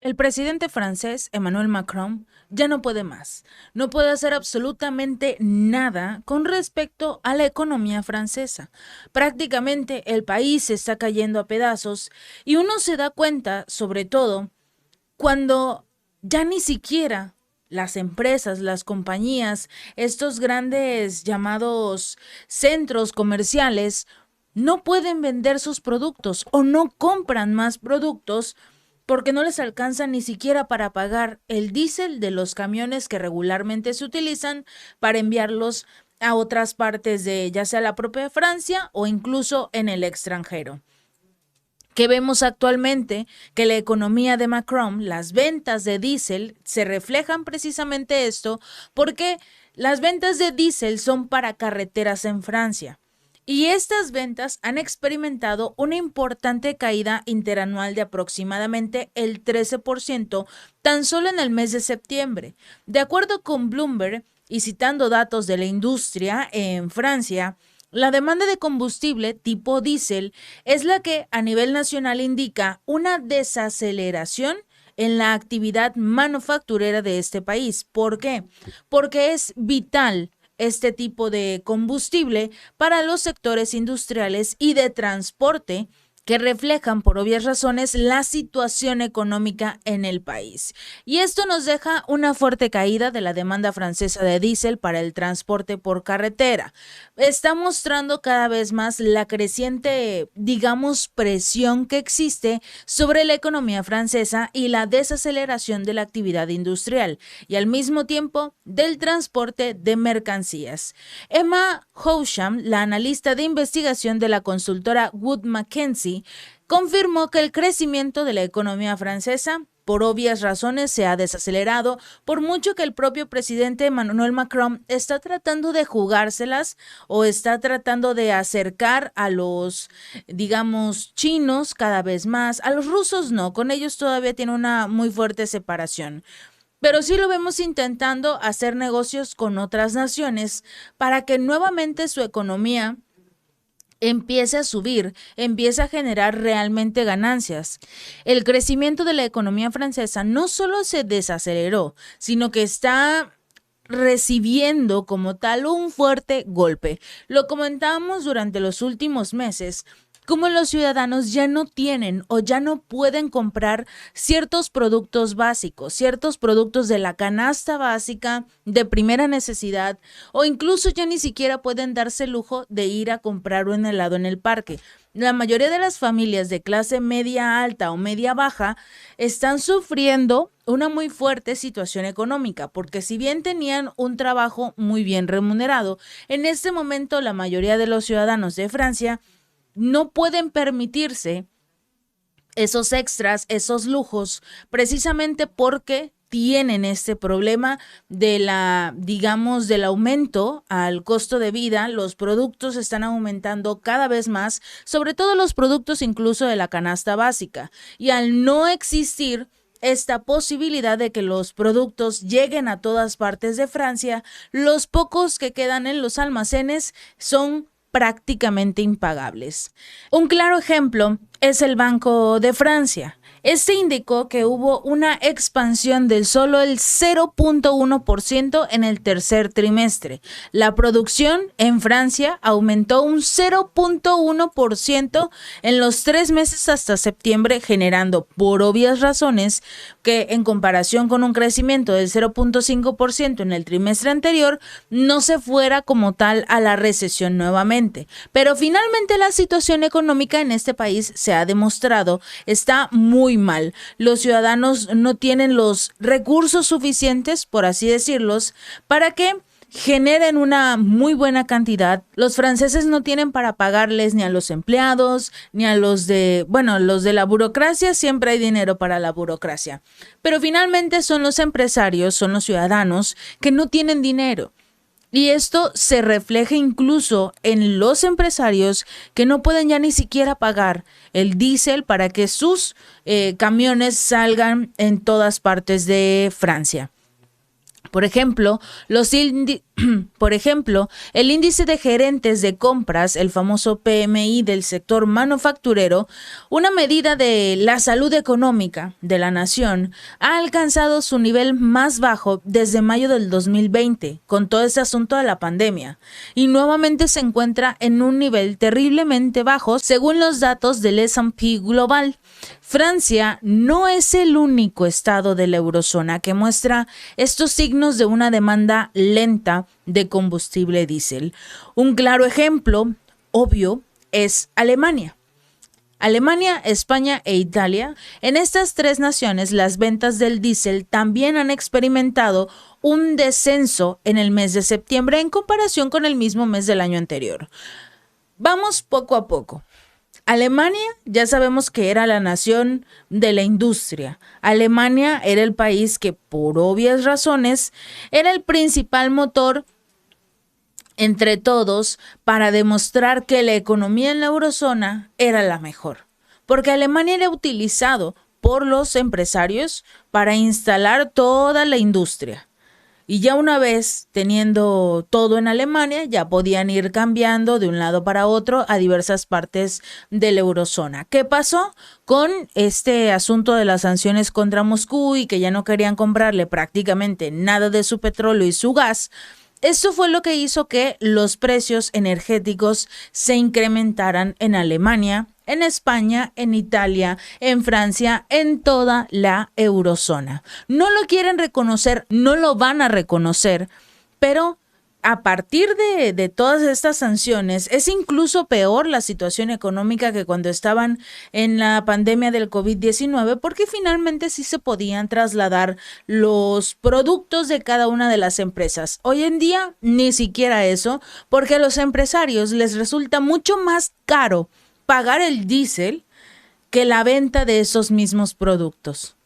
El presidente francés, Emmanuel Macron, ya no puede más. No puede hacer absolutamente nada con respecto a la economía francesa. Prácticamente el país se está cayendo a pedazos y uno se da cuenta, sobre todo, cuando ya ni siquiera las empresas, las compañías, estos grandes llamados centros comerciales, no pueden vender sus productos o no compran más productos porque no les alcanza ni siquiera para pagar el diésel de los camiones que regularmente se utilizan para enviarlos a otras partes de ya sea la propia Francia o incluso en el extranjero. Que vemos actualmente que la economía de Macron, las ventas de diésel, se reflejan precisamente esto porque las ventas de diésel son para carreteras en Francia. Y estas ventas han experimentado una importante caída interanual de aproximadamente el 13% tan solo en el mes de septiembre. De acuerdo con Bloomberg y citando datos de la industria en Francia, la demanda de combustible tipo diésel es la que a nivel nacional indica una desaceleración en la actividad manufacturera de este país. ¿Por qué? Porque es vital este tipo de combustible para los sectores industriales y de transporte que reflejan por obvias razones la situación económica en el país. Y esto nos deja una fuerte caída de la demanda francesa de diésel para el transporte por carretera. Está mostrando cada vez más la creciente, digamos, presión que existe sobre la economía francesa y la desaceleración de la actividad industrial y al mismo tiempo del transporte de mercancías. Emma Housham, la analista de investigación de la consultora Wood Mackenzie, confirmó que el crecimiento de la economía francesa por obvias razones se ha desacelerado, por mucho que el propio presidente Emmanuel Macron está tratando de jugárselas o está tratando de acercar a los, digamos, chinos cada vez más, a los rusos no, con ellos todavía tiene una muy fuerte separación. Pero sí lo vemos intentando hacer negocios con otras naciones para que nuevamente su economía empiece a subir, empiece a generar realmente ganancias. El crecimiento de la economía francesa no solo se desaceleró, sino que está recibiendo como tal un fuerte golpe. Lo comentábamos durante los últimos meses, como los ciudadanos ya no tienen o ya no pueden comprar ciertos productos básicos, ciertos productos de la canasta básica de primera necesidad o incluso ya ni siquiera pueden darse el lujo de ir a comprar un helado en el parque. La mayoría de las familias de clase media alta o media baja están sufriendo una muy fuerte situación económica, porque si bien tenían un trabajo muy bien remunerado, en este momento la mayoría de los ciudadanos de Francia no pueden permitirse esos extras, esos lujos, precisamente porque tienen este problema de la, digamos, del aumento al costo de vida. Los productos están aumentando cada vez más, sobre todo los productos incluso de la canasta básica. Y al no existir esta posibilidad de que los productos lleguen a todas partes de Francia, los pocos que quedan en los almacenes son prácticamente impagables. Un claro ejemplo es el Banco de Francia. Este indicó que hubo una expansión del solo el 0.1% en el tercer trimestre. La producción en Francia aumentó un 0.1% en los 3 meses hasta septiembre, generando, por obvias razones, que en comparación con un crecimiento del 0.5% en el trimestre anterior, no se fuera como tal a la recesión nuevamente. Pero finalmente la situación económica en este país se ha demostrado está muy mal. Los ciudadanos no tienen los recursos suficientes, por así decirlos, para que generen una muy buena cantidad. Los franceses no tienen para pagarles ni a los empleados, ni a los de, bueno, los de la burocracia, siempre hay dinero para la burocracia. Pero finalmente son los empresarios, son los ciudadanos que no tienen dinero. Y esto se refleja incluso en los empresarios que no pueden ya ni siquiera pagar el diésel para que sus camiones salgan en todas partes de Francia. Por ejemplo, el índice de gerentes de compras, el famoso PMI del sector manufacturero, una medida de la salud económica de la nación, ha alcanzado su nivel más bajo desde mayo del 2020, con todo este asunto de la pandemia, y nuevamente se encuentra en un nivel terriblemente bajo según los datos del S&P Global. Francia no es el único estado de la eurozona que muestra estos signos de una demanda lenta de combustible diésel. Un claro ejemplo, obvio, es Alemania. Alemania, España e Italia. En estas tres naciones, las ventas del diésel también han experimentado un descenso en el mes de septiembre en comparación con el mismo mes del año anterior. Vamos poco a poco. Alemania, ya sabemos que era la nación de la industria. Alemania era el país que, por obvias razones, era el principal motor entre todos para demostrar que la economía en la eurozona era la mejor. Porque Alemania era utilizado por los empresarios para instalar toda la industria. Y ya una vez teniendo todo en Alemania, ya podían ir cambiando de un lado para otro a diversas partes de la eurozona. ¿Qué pasó con este asunto de las sanciones contra Moscú y que ya no querían comprarle prácticamente nada de su petróleo y su gas? Esto fue lo que hizo que los precios energéticos se incrementaran en Alemania, en España, en Italia, en Francia, en toda la eurozona. No lo quieren reconocer, no lo van a reconocer, pero a partir de todas estas sanciones, es incluso peor la situación económica que cuando estaban en la pandemia del COVID-19, porque finalmente sí se podían trasladar los productos de cada una de las empresas. Hoy en día, ni siquiera eso, porque a los empresarios les resulta mucho más caro pagar el diésel que la venta de esos mismos productos.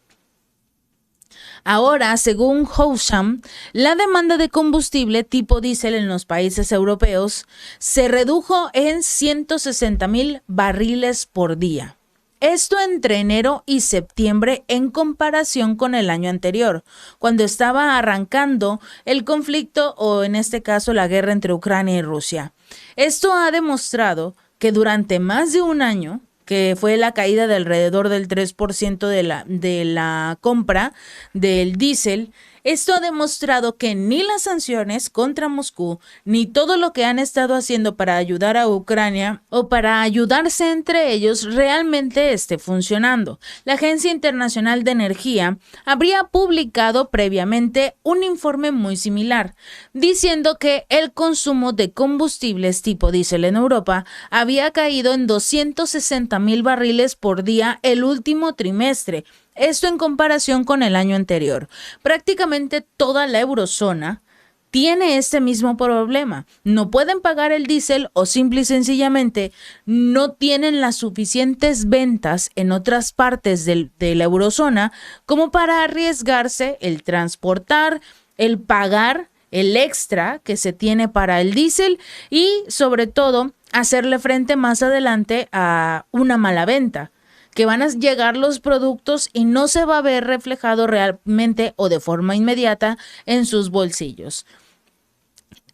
Ahora, según Hosham, la demanda de combustible tipo diésel en los países europeos se redujo en 160,000 barriles por día. Esto entre enero y septiembre en comparación con el año anterior, cuando estaba arrancando el conflicto o en este caso la guerra entre Ucrania y Rusia. Esto ha demostrado que durante más de un año, que fue la caída de alrededor del 3% de la compra del diésel, esto ha demostrado que ni las sanciones contra Moscú, ni todo lo que han estado haciendo para ayudar a Ucrania o para ayudarse entre ellos realmente esté funcionando. La Agencia Internacional de Energía habría publicado previamente un informe muy similar, diciendo que el consumo de combustibles tipo diésel en Europa había caído en 260,000 barriles por día el último trimestre. Esto en comparación con el año anterior. Prácticamente toda la eurozona tiene este mismo problema. No pueden pagar el diésel o simple y sencillamente no tienen las suficientes ventas en otras partes de la eurozona como para arriesgarse el transportar, el pagar el extra que se tiene para el diésel y sobre todo hacerle frente más adelante a una mala venta, que van a llegar los productos y no se va a ver reflejado realmente o de forma inmediata en sus bolsillos.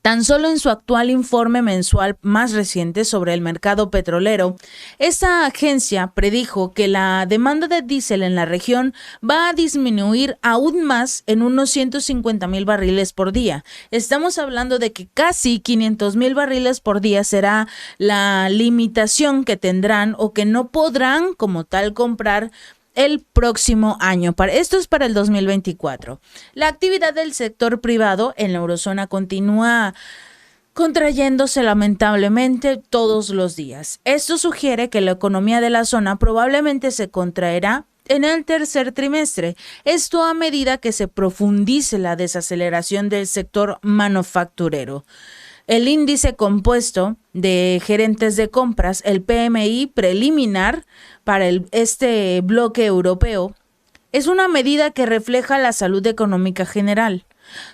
Tan solo en su actual informe mensual más reciente sobre el mercado petrolero, esta agencia predijo que la demanda de diésel en la región va a disminuir aún más en unos 150,000 barriles por día. Estamos hablando de que casi 500,000 barriles por día será la limitación que tendrán o que no podrán como tal comprar el próximo año. Esto es para el 2024. La actividad del sector privado en la eurozona continúa contrayéndose lamentablemente todos los días. Esto sugiere que la economía de la zona probablemente se contraerá en el tercer trimestre. Esto a medida que se profundice la desaceleración del sector manufacturero. El índice compuesto de gerentes de compras, el PMI preliminar para este bloque europeo, es una medida que refleja la salud económica general.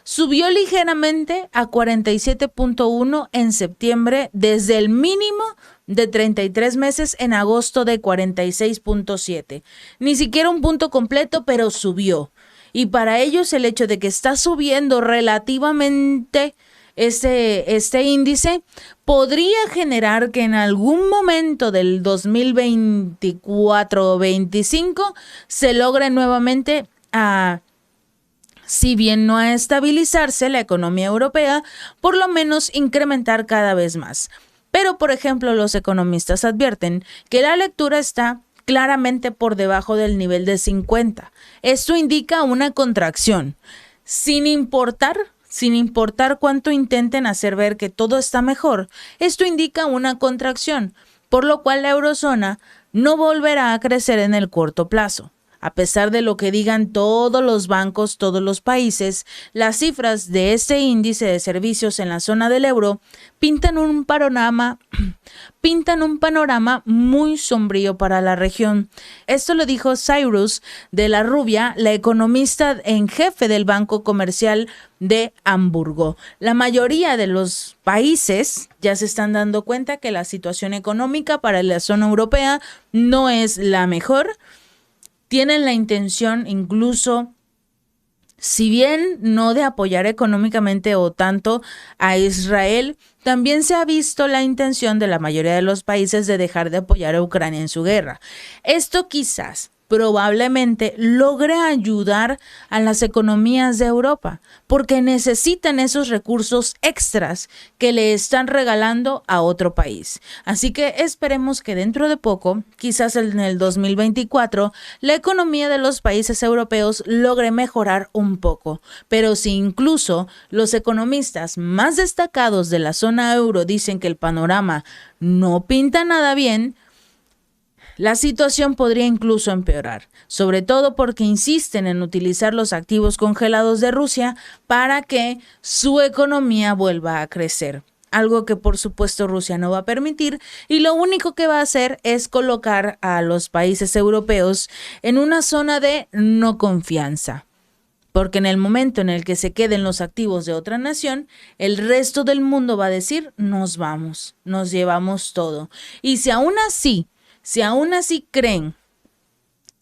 Subió ligeramente a 47.1 en septiembre desde el mínimo de 33 meses en agosto de 46.7. Ni siquiera un punto completo, pero subió. Y para ellos el hecho de que está subiendo relativamente este índice podría generar que en algún momento del 2024 o 25 se logre nuevamente si bien no a estabilizarse la economía europea, por lo menos incrementar cada vez más. Pero, por ejemplo, los economistas advierten que la lectura está claramente por debajo del nivel de 50. Esto indica una contracción. Sin importar cuánto intenten hacer ver que todo está mejor, esto indica una contracción, por lo cual la eurozona no volverá a crecer en el corto plazo. A pesar de lo que digan todos los bancos, todos los países, las cifras de este índice de servicios en la zona del euro pintan un panorama muy sombrío para la región. Esto lo dijo Cyrus de la Rubia, la economista en jefe del Banco Comercial de Hamburgo. La mayoría de los países ya se están dando cuenta que la situación económica para la zona europea no es la mejor. Tienen la intención incluso, si bien no de apoyar económicamente o tanto a Israel, también se ha visto la intención de la mayoría de los países de dejar de apoyar a Ucrania en su guerra. Esto quizás, probablemente, logre ayudar a las economías de Europa, porque necesitan esos recursos extras que le están regalando a otro país. Así que esperemos que dentro de poco, quizás en el 2024, la economía de los países europeos logre mejorar un poco. Pero si incluso los economistas más destacados de la zona euro dicen que el panorama no pinta nada bien, la situación podría incluso empeorar, sobre todo porque insisten en utilizar los activos congelados de Rusia para que su economía vuelva a crecer. Algo que por supuesto Rusia no va a permitir, y lo único que va a hacer es colocar a los países europeos en una zona de no confianza. Porque en el momento en el que se queden los activos de otra nación, el resto del mundo va a decir, nos vamos, nos llevamos todo. Y si aún así creen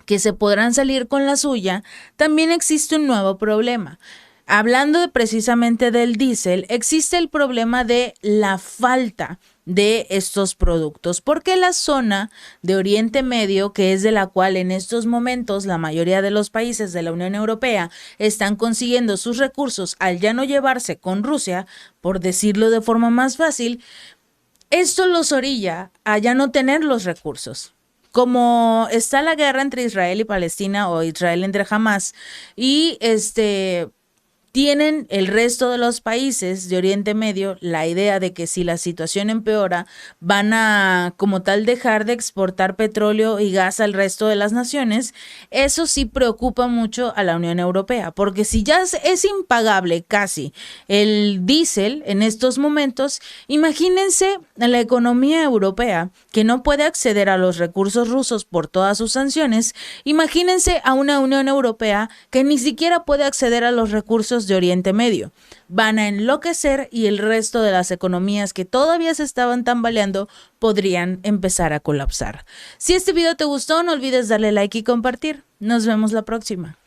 que se podrán salir con la suya, también existe un nuevo problema. Hablando precisamente del diésel, existe el problema de la falta de estos productos, porque la zona de Oriente Medio, que es de la cual en estos momentos la mayoría de los países de la Unión Europea están consiguiendo sus recursos al ya no llevarse con Rusia, por decirlo de forma más fácil, esto los orilla a ya no tener los recursos. Como está la guerra entre Israel y Palestina, o Israel entre Hamas, y tienen el resto de los países de Oriente Medio la idea de que si la situación empeora, van a como tal dejar de exportar petróleo y gas al resto de las naciones. Eso sí preocupa mucho a la Unión Europea, porque si ya es impagable casi el diésel en estos momentos, imagínense la economía europea que no puede acceder a los recursos rusos por todas sus sanciones. Imagínense a una Unión Europea que ni siquiera puede acceder a los recursos de Oriente Medio. Van a enloquecer y el resto de las economías que todavía se estaban tambaleando podrían empezar a colapsar. Si este video te gustó, no olvides darle like y compartir. Nos vemos la próxima.